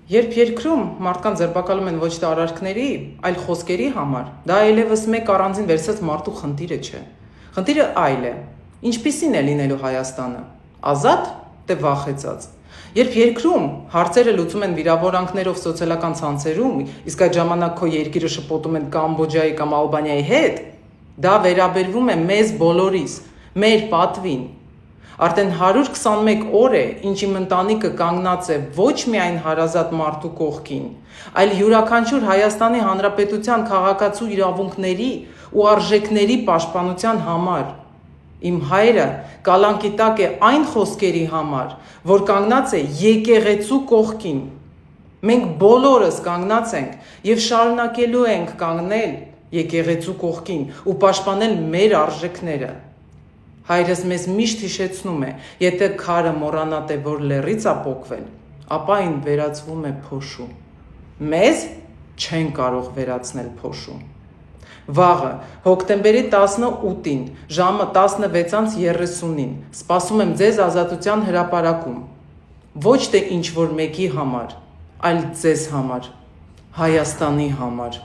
Երբ երկրում մարդկանց ձերբակալում են ոչ թե արարքների, այլ խոսքերի համար, դա այլևս մեկ առանձին վերցած մարդու խնդիրը չէ։ Խնդիրը այլ է։ Ինչպիսին է լինելու Հայաստանը։ Ազատ, թե վախեցած։ Երբ երկրում հարցերը լուծում են վիրավորանքներով սոցիալական ցանցերում, իսկ այդ ժամանակ քո երկիրը շփոթում են Կամբոջայի կամ Ալբանիայի հետ, դա վերաբերվում է մեզ բոլորիս, մեր պատվին։ Արդեն 121 օր է, ինչ իմ ընտանիքը կանգնած է ոչ միայն հարազատ մարդու կողքին, այլ յուրաքանչյուր Հայաստանի Հանրապետության քաղաքացու իրավունքների ու արժեքների պաշտպանության համար։ Իմ հայրը կալանքի տակ է այն խոսքերի համար, որ կանգնած է եկեղեցու կողքին։ Մենք բոլորս կանգնած ենք և շարունակելու ենք կանգնել եկեղեցու կողքին ու պաշտպանել մեր արժեքները։ Հայրս մեզ միշտ հիշեցնում է, եթե քարը մոռանա թե որ լեռից է պոկվել, ապա այն վերածվում է փոշու։ Մեզ չեն կարող վերացնել փոշու։ Վաղը, հոկտեմբերի 18-ին, ժամը 16:30-ին, սպասում եմ ձեզ Ազատության հրապարակում։ Ոչ թե ինչ-որ մեկի համար, այլ ձեզ համար, Հայաստանի համար։